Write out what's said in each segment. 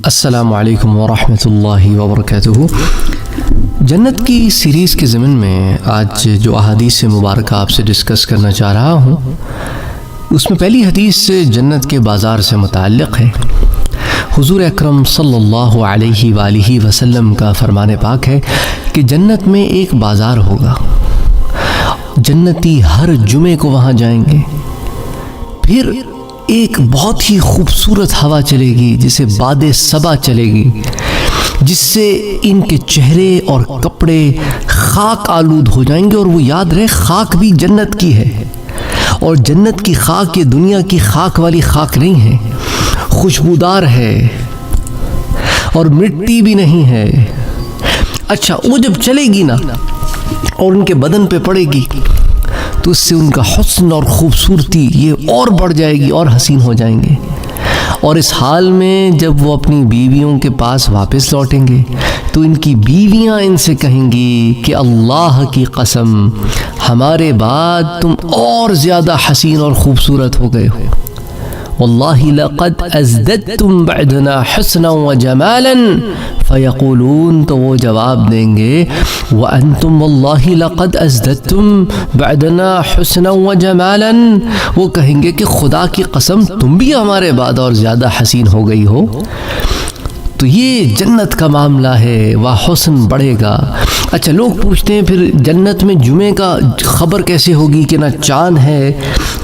السلام علیکم ورحمۃ اللہ وبرکاتہ۔ جنت کی سیریز کے ضمن میں آج جو احادیث مبارکہ آپ سے ڈسکس کرنا چاہ رہا ہوں، اس میں پہلی حدیث جنت کے بازار سے متعلق ہے۔ حضور اکرم صلی اللہ علیہ وآلہ وسلم کا فرمان پاک ہے کہ جنت میں ایک بازار ہوگا، جنتی ہر جمعے کو وہاں جائیں گے، پھر ایک بہت ہی خوبصورت ہوا چلے گی جسے باد صبا چلے گی، جس سے ان کے چہرے اور کپڑے خاک آلود ہو جائیں گے، اور وہ یاد رہے خاک بھی جنت کی ہے، اور جنت کی خاک یہ دنیا کی خاک والی خاک نہیں ہے، خوشبودار ہے اور مٹی بھی نہیں ہے۔ اچھا، وہ جب چلے گی نا اور ان کے بدن پہ پڑے گی تو اس سے ان کا حسن اور خوبصورتی یہ اور بڑھ جائے گی اور حسین ہو جائیں گے، اور اس حال میں جب وہ اپنی بیویوں کے پاس واپس لوٹیں گے تو ان کی بیویاں ان سے کہیں گی کہ اللہ کی قسم ہمارے بعد تم اور زیادہ حسین اور خوبصورت ہو گئے ہو، واللہ لقد ازددتم بعدنا حسنا وجمالا، فیقولون، تو وہ جواب دیں گے وانتم واللہ لقد ازددتم بعدنا حسنا وجمالا، وہ کہیں گے کہ خدا کی قسم تم بھی ہمارے بعد اور زیادہ حسین ہو گئی ہو۔ تو یہ جنت کا معاملہ ہے، وہ حسن بڑھے گا۔ اچھا، لوگ پوچھتے ہیں پھر جنت میں جمعے کا خبر کیسے ہوگی کہ نہ چاند ہے،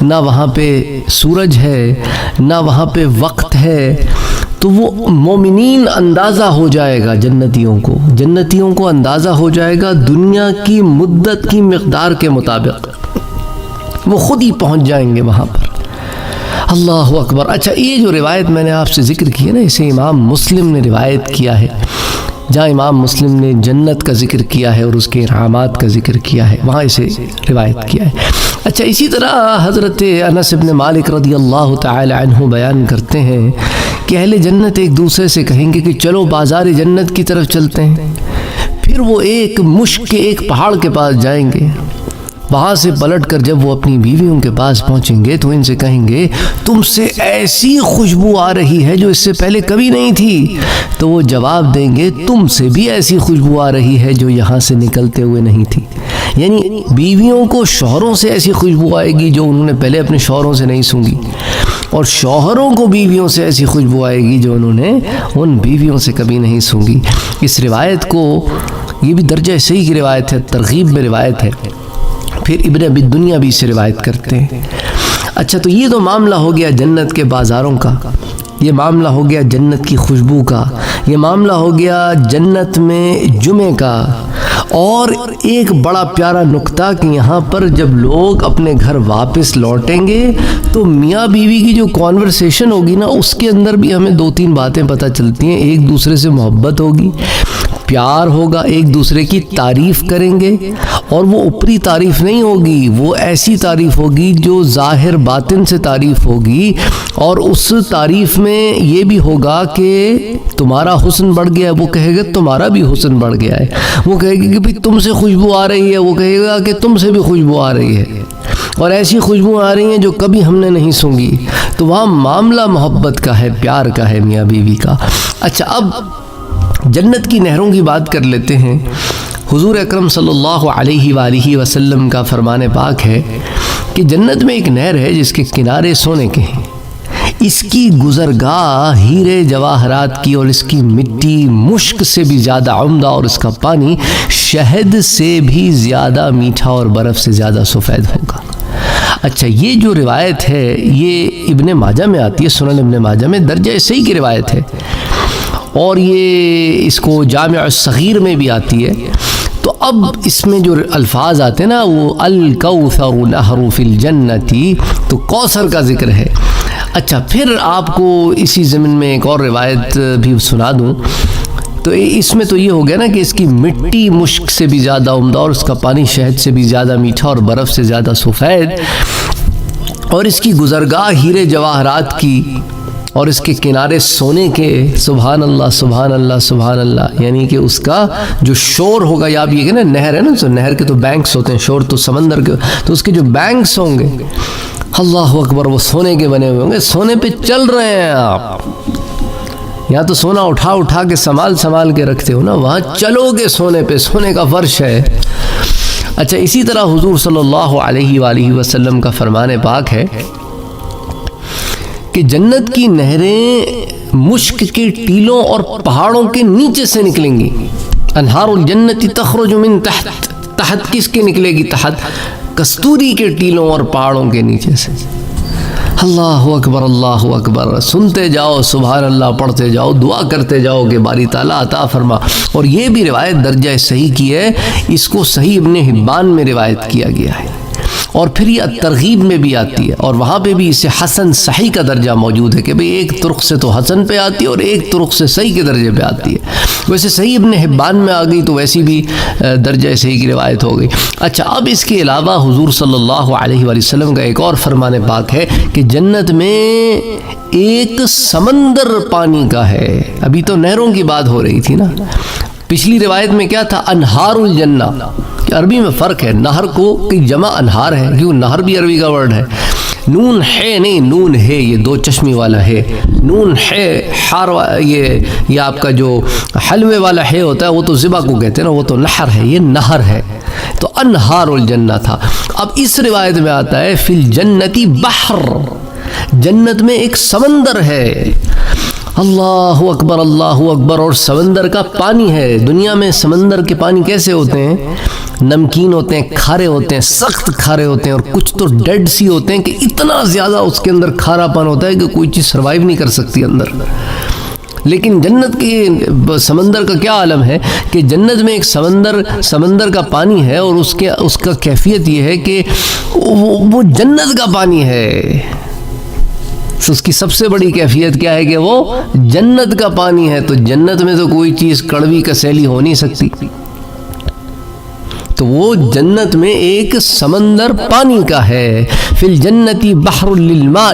نہ وہاں پہ سورج ہے، نہ وہاں پہ وقت ہے؟ تو وہ مومنین اندازہ ہو جائے گا، جنتیوں کو اندازہ ہو جائے گا دنیا کی مدت کی مقدار کے مطابق، وہ خود ہی پہنچ جائیں گے وہاں پر۔ اللہ اکبر۔ اچھا، یہ جو روایت میں نے آپ سے ذکر کی ہے نا، اسے امام مسلم نے روایت کیا ہے، جہاں امام مسلم نے جنت کا ذکر کیا ہے اور اس کے انعامات کا ذکر کیا ہے، وہاں اسے روایت کیا ہے۔ اچھا، اسی طرح حضرت انس بن مالک رضی اللہ تعالی عنہ بیان کرتے ہیں کہ اہل جنت ایک دوسرے سے کہیں گے کہ چلو بازار جنت کی طرف چلتے ہیں، پھر وہ ایک مشک کے ایک پہاڑ کے پاس جائیں گے، وہاں سے پلٹ کر جب وہ اپنی بیویوں کے پاس پہنچیں گے تو ان سے کہیں گے تم سے ایسی خوشبو آ رہی ہے جو اس سے پہلے کبھی نہیں تھی، تو وہ جواب دیں گے تم سے بھی ایسی خوشبو آ رہی ہے جو یہاں سے نکلتے ہوئے نہیں تھی۔ یعنی بیویوں کو شوہروں سے ایسی خوشبو آئے گی جو انہوں نے پہلے اپنے شوہروں سے نہیں سونگھی، اور شوہروں کو بیویوں سے ایسی خوشبو آئے گی جو انہوں نے ان بیویوں سے کبھی نہیں سونگھی۔ اس روایت کو، یہ بھی درجہ صحیح کی روایت ہے، ترغیب میں روایت ہے، پھر ابن ابی دنیا بھی اسے روایت کرتے ہیں۔ اچھا، تو یہ تو معاملہ ہو گیا جنت کے بازاروں کا، یہ معاملہ ہو گیا جنت کی خوشبو کا، یہ معاملہ ہو گیا جنت میں جمعے کا، اور ایک بڑا پیارا نکتہ کہ یہاں پر جب لوگ اپنے گھر واپس لوٹیں گے تو میاں بیوی کی جو کانورسیشن ہوگی نا، اس کے اندر بھی ہمیں دو تین باتیں پتہ چلتی ہیں۔ ایک دوسرے سے محبت ہوگی، پیار ہوگا، ایک دوسرے کی تعریف کریں گے، اور وہ اوپری تعریف نہیں ہوگی، وہ ایسی تعریف ہوگی جو ظاہر باطن سے تعریف ہوگی، اور اس تعریف میں یہ بھی ہوگا کہ تمہارا حسن بڑھ گیا ہے، وہ کہے گا تمہارا بھی حسن بڑھ گیا ہے، وہ کہے گی کہ بھئی تم سے خوشبو آ رہی ہے، وہ کہے گا کہ تم سے بھی خوشبو آ رہی ہے، اور ایسی خوشبو آ رہی ہیں جو کبھی ہم نے نہیں سونگھی۔ تو وہاں معاملہ محبت کا ہے، پیار کا ہے، میاں بیوی کا۔ اچھا، اب جنت کی نہروں کی بات کر لیتے ہیں۔ حضور اکرم صلی اللہ علیہ وآلہ وسلم کا فرمان پاک ہے کہ جنت میں ایک نہر ہے جس کے کنارے سونے کے ہیں، اس کی گزرگاہ ہیرے جواہرات کی، اور اس کی مٹی مشک سے بھی زیادہ عمدہ، اور اس کا پانی شہد سے بھی زیادہ میٹھا اور برف سے زیادہ سفید ہوگا۔ اچھا، یہ جو روایت ہے یہ ابن ماجہ میں آتی ہے، سنن ابن ماجہ میں درجہ صحیح کی روایت ہے، اور یہ اس کو جامع الصغیر میں بھی آتی ہے۔ تو اب اس میں جو الفاظ آتے ہیں نا، وہ الکوثر نہر فی الجنت، تو کوثر کا ذکر ہے۔ اچھا، پھر آپ کو اسی ضمن میں ایک اور روایت بھی سنا دوں، تو اس میں تو یہ ہو گیا نا کہ اس کی مٹی مشک سے بھی زیادہ عمدہ، اور اس کا پانی شہد سے بھی زیادہ میٹھا اور برف سے زیادہ سفید، اور اس کی گزرگاہ ہیرے جواہرات کی، اور اس کے کنارے سونے کے۔ سبحان اللہ سبحان اللہ سبحان اللہ، یعنی کہ اس کا جو شور ہوگا، یا آپ یہ کہ نا نہر ہے نا، تو نہر کے تو بینکس ہوتے ہیں، شور تو سمندر کے، تو اس کے جو بینکس ہوں گے، اللہ اکبر، وہ سونے کے بنے ہوئے ہوں گے، سونے پہ چل رہے ہیں آپ، یہاں تو سونا اٹھا اٹھا کے سنبھال کے رکھتے ہو نا، وہاں چلو گے سونے پہ، سونے کا فرش ہے۔ اچھا اسی طرح حضور صلی اللہ علیہ وآلہ وسلم کا فرمان پاک ہے کہ جنت کی نہریں مشک کے ٹیلوں اور پہاڑوں کے نیچے سے نکلیں گی۔ انہار الجنت تخرج من تحت، تحت کس کے نکلے گی؟ تحت کستوری کے ٹیلوں اور پہاڑوں کے نیچے سے۔ اللہ اکبر اللہ اکبر، سنتے جاؤ، سبحان اللہ پڑھتے جاؤ، دعا کرتے جاؤ کہ باری تعالیٰ عطا فرما۔ اور یہ بھی روایت درجہ صحیح کی ہے، اس کو صحیح ابن حبان میں روایت کیا گیا ہے، اور پھر یہ ترغیب میں بھی آتی ہے، اور وہاں پہ بھی اسے حسن صحیح کا درجہ موجود ہے کہ بھئی ایک طرق سے تو حسن پہ آتی ہے اور ایک طرق سے صحیح کے درجے پہ آتی ہے۔ ویسے صحیح ابن حبان میں آ گئی تو ویسی بھی درجہ صحیح کی روایت ہو گئی۔ اچھا اب اس کے علاوہ حضور صلی اللہ علیہ وآلہ وسلم کا ایک اور فرمان پاک ہے کہ جنت میں ایک سمندر پانی کا ہے۔ ابھی تو نہروں کی بات ہو رہی تھی نا، پچھلی روایت میں کیا تھا؟ انہار الجنہ، کہ عربی میں فرق ہے، نہر کو کی جمع انہار ہے، کیوں نہر بھی عربی کا ورڈ ہے، نون ہے نہیں، نون ہے، یہ دو چشمی والا ہے، نون ہے حار، یہ آپ کا جو حلوے والا ہے ہوتا ہے وہ تو ذبح کو کہتے ہیں نا، وہ تو نہر ہے، یہ نہر ہے، تو انہار الجنہ تھا۔ اب اس روایت میں آتا ہے فی الجنتی بحر، جنت میں ایک سمندر ہے۔ اللہ اکبر اللہ اکبر، اور سمندر کا پانی ہے۔ دنیا میں سمندر کے پانی کیسے ہوتے ہیں؟ نمکین ہوتے ہیں، کھارے ہوتے ہیں، سخت کھارے ہوتے ہیں، اور کچھ تو ڈیڈ سی ہوتے ہیں کہ اتنا زیادہ اس کے اندر کھارا پن ہوتا ہے کہ کوئی چیز سروائیو نہیں کر سکتی اندر۔ لیکن جنت کے سمندر کا کیا عالم ہے کہ جنت میں ایک سمندر کا پانی ہے، اور اس کا کیفیت یہ ہے کہ وہ جنت کا پانی ہے۔ اس کی سب سے بڑی کیفیت کیا ہے کہ وہ جنت کا پانی ہے۔ تو جنت میں تو کوئی چیز کڑوی کسیلی ہو نہیں سکتی، تو وہ جنت میں ایک سمندر پانی کا ہے۔ فی الجنتی بحر للماء،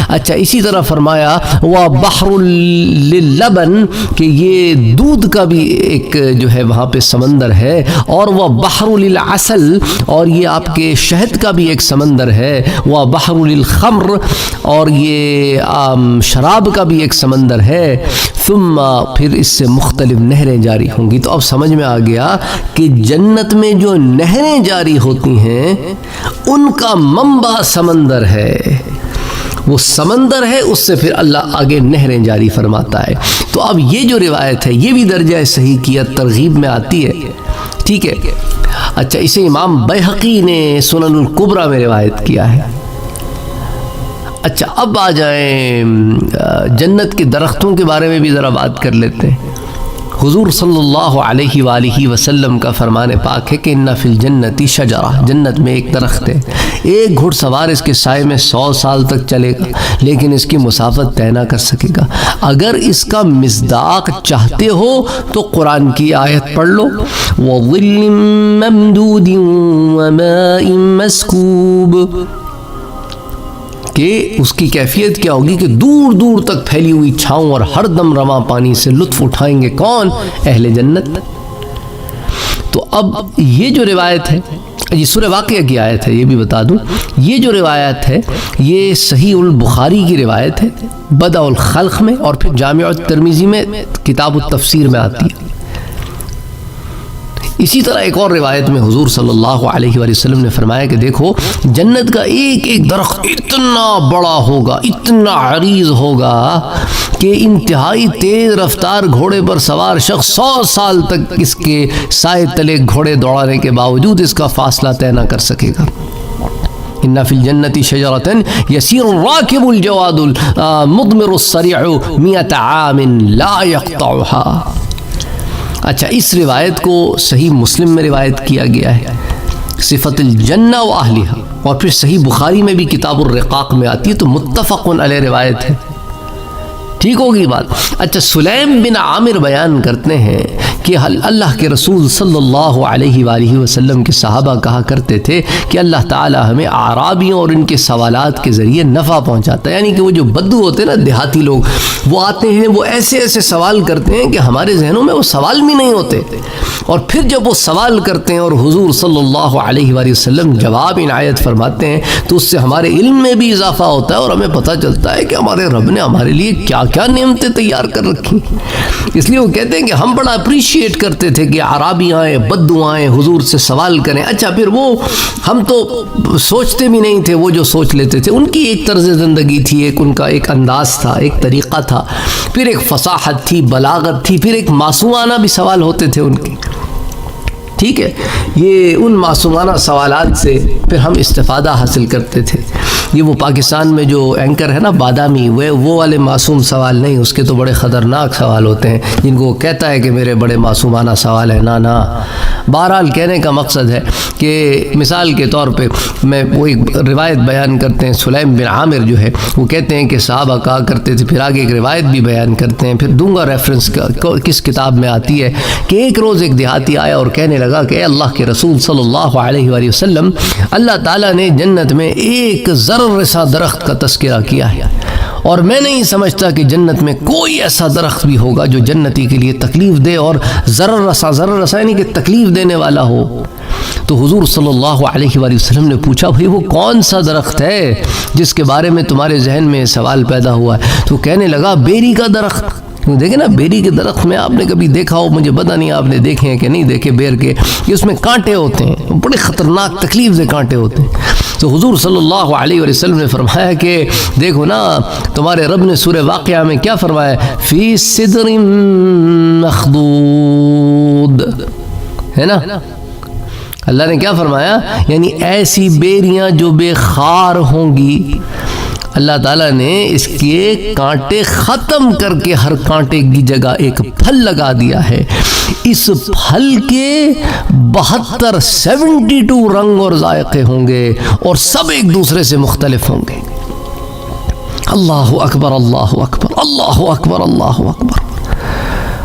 اچھا اسی طرح فرمایا وبحر للبن، کہ یہ دودھ کا بھی ایک جو ہے وہاں پہ سمندر ہے، اور وہ بحر للعسل، اور یہ آپ کے شہد کا بھی ایک سمندر ہے، وہ بحر للخمر، اور یہ شراب کا بھی ایک سمندر ہے۔ ثم پھر اس سے مختلف نہریں جاری ہوں گی۔ تو اب سمجھ میں آ گیا کہ جنت میں جو نہریں جاری ہوتی ہیں ان کا منبع سمندر ہے، وہ سمندر ہے، اس سے پھر اللہ آگے نہریں جاری فرماتا ہے۔ تو اب یہ جو روایت ہے یہ بھی درجہ صحیح کیا، ترغیب میں آتی ہے، ٹھیک ہے۔ اچھا اسے امام بیہقی نے سنن الکبریٰ میں روایت کیا ہے۔ اچھا اب آ جائیں جنت کے درختوں کے بارے میں بھی ذرا بات کر لیتے ہیں۔ حضور صلی اللہ علیہ وآلہ وسلم کا فرمان پاک ہے کہ ان فی الجنت شجرہ، جنت میں ایک درخت ہے، ایک گھڑ سوار اس کے سائے میں 100 سال تک چلے گا لیکن اس کی مسافت طے نہ کر سکے گا۔ اگر اس کا مصداق چاہتے ہو تو قرآن کی آیت پڑھ لو، وَظِلٍّ مَّمْدُودٍ وَمَاءٍ مَّسْكُوبٍ، کہ اس کی کیفیت کیا ہوگی کہ دور دور تک پھیلی ہوئی چھاؤں اور ہر دم رواں پانی سے لطف اٹھائیں گے کون؟ اہل جنت۔ تو اب یہ جو روایت ہے، یہ سورہ واقعہ کی آیت ہے، یہ بھی بتا دوں، یہ جو روایت ہے یہ صحیح البخاری کی روایت ہے، بدء الخلق میں، اور پھر جامع الترمذی میں کتاب التفسیر میں آتی ہے۔ اسی طرح ایک اور روایت میں حضور صلی اللہ علیہ وآلہ وسلم نے فرمایا کہ دیکھو جنت کا ایک ایک درخت اتنا بڑا ہوگا، اتنا عریض ہوگا کہ انتہائی تیز رفتار گھوڑے پر سوار شخص 100 سال تک اس کے سائے تلے گھوڑے دوڑانے کے باوجود اس کا فاصلہ طے نہ کر سکے گا۔ ان فی الجنت شجرۃ یسیر الراکب الجواد المضمر السریع 100 عام لا یقطعها۔ اچھا اس روایت کو صحیح مسلم میں روایت کیا گیا ہے، صفت الجنہ و اہلہا، اور پھر صحیح بخاری میں بھی کتاب الرقاق میں آتی ہے، تو متفق علیہ روایت ہے، ٹھیک ہوگی بات۔ اچھا سلیم بن عامر بیان کرتے ہیں کہ اللہ کے رسول صلی اللہ علیہ وآلہ وسلم کے صحابہ کہا کرتے تھے کہ اللہ تعالی ہمیں اعرابیوں اور ان کے سوالات کے ذریعے نفع پہنچاتا ہے، یعنی کہ وہ جو بدو ہوتے ہیں نا، دیہاتی لوگ، وہ آتے ہیں، وہ ایسے ایسے سوال کرتے ہیں کہ ہمارے ذہنوں میں وہ سوال بھی نہیں ہوتے، اور پھر جب وہ سوال کرتے ہیں اور حضور صلی اللہ علیہ وآلہ وسلم جواب عنایت فرماتے ہیں تو اس سے ہمارے علم میں بھی اضافہ ہوتا ہے، اور ہمیں پتہ چلتا ہے کہ ہمارے رب نے ہمارے لیے کیا کیا نعمتیں تیار کر رکھی. اس لیے وہ کہتے ہیں کہ ہم بڑا اپریشیٹ کرتے تھے کہ عرابی آئیں, بدو آئیں, حضور سے سوال کریں. اچھا پھر وہ ہم تو سوچتے بھی نہیں تھے, وہ جو سوچ لیتے تھے ان کی ایک طرز زندگی تھی, ایک ان کا ایک انداز تھا, ایک طریقہ تھا, پھر ایک فصاحت تھی, بلاغت تھی, پھر ایک معصومانہ بھی سوال ہوتے تھے ان کے. ٹھیک ہے, یہ ان معصومانہ سوالات سے پھر ہم استفادہ حاصل کرتے تھے. یہ وہ پاکستان میں جو اینکر ہے نا بادامی, وہ والے معصوم سوال نہیں, اس کے تو بڑے خطرناک سوال ہوتے ہیں جن کو وہ کہتا ہے کہ میرے بڑے معصومانہ سوال ہیں. نا بہرحال کہنے کا مقصد ہے کہ مثال کے طور پہ میں وہ ایک روایت بیان کرتے ہیں, سلیم بن عامر جو ہے وہ کہتے ہیں کہ صحابہ کہا کرتے تھے, پھر آگے ایک روایت بھی بیان کرتے ہیں, پھر دوں گا ریفرنس کس کتاب میں آتی ہے, کہ ایک روز ایک دیہاتی آیا اور کہنے لگا کہ اے اللہ کے رسول صلی اللہ علیہ وآلہ وسلم, اللہ تعالیٰ نے جنت میں ایک ذرہ سا درخت کا تذکرہ کیا ہے, اور میں نہیں سمجھتا کہ جنت میں کوئی ایسا درخت بھی ہوگا جو جنتی کے لیے تکلیف دے, اور ذرہ سا یعنی کہ تکلیف دینے والا ہو. تو حضور صلی اللہ علیہ وآلہ وسلم نے پوچھا, بھئی وہ کون سا درخت ہے جس کے بارے میں تمہارے ذہن میں سوال پیدا ہوا ہے؟ تو کہنے لگا بیری کا درخت. دیکھیں نا, بیری کے درخت میں آپ نے کبھی دیکھا ہو, مجھے پتہ نہیں آپ نے دیکھے ہیں کہ نہیں دیکھے بیر کے, کہ اس میں کانٹے ہوتے ہیں, بڑے خطرناک تکلیف دہ کانٹے ہوتے ہیں. تو حضور صلی اللہ علیہ وسلم نے فرمایا کہ دیکھو نا, تمہارے رب نے سورہ واقعہ میں کیا فرمایا, فی صدر مخضود, ہے نا. اللہ نے کیا فرمایا, یعنی ایسی بیریاں جو بے خار ہوں گی, اللہ تعالیٰ نے اس کے کانٹے ختم کر کے ہر کانٹے کی جگہ ایک پھل لگا دیا ہے. اس پھل کے 72 رنگ اور ذائقے ہوں گے, اور سب ایک دوسرے سے مختلف ہوں گے. اللہ اکبر, اللہ اکبر, اللہ اکبر, اللہ اکبر, اللہ اکبر.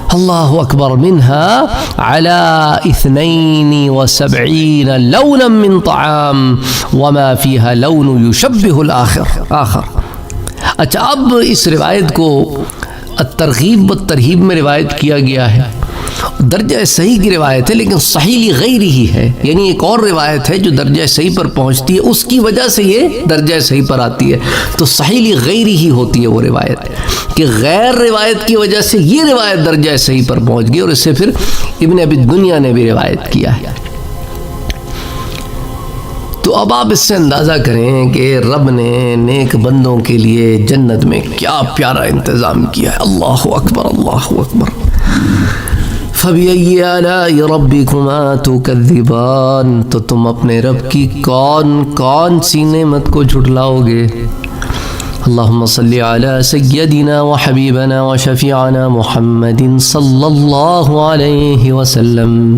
منها على 72 لونا من طعام وما فيها لون يشبه الآخر. اچھا, اب اس روایت کو الترغیب والترہیب میں روایت کیا گیا ہے, درجہ صحیح کی روایت ہے, لیکن صحیح غیر ہی ہے, یعنی ایک اور روایت ہے جو درجہ صحیح پر پہنچتی ہے, اس کی وجہ سے یہ درجہ صحیح پر آتی ہے. تو صحیح غیر ہی ہوتی ہے وہ روایت, کہ غیر روایت کی وجہ سے یہ روایت درجہ صحیح پر پہنچ گئی, اور اس سے پھر ابن ابی دنیا نے بھی روایت کیا ہے. تو اب آپ اس سے اندازہ کریں کہ رب نے نیک بندوں کے لیے جنت میں کیا پیارا انتظام کیا ہے. اللہ اکبر, اللہ اکبر. فَبِأَيِّ آلَاءِ رَبِّكُمَا تُكَذِّبَانِ, تو تم اپنے رب کی کون سی نعمت کو جھٹلاؤ گے. اللہم صلی علی سیدنا و حبیبنا و شفیعنا محمد صلی اللہ علیہ وسلم.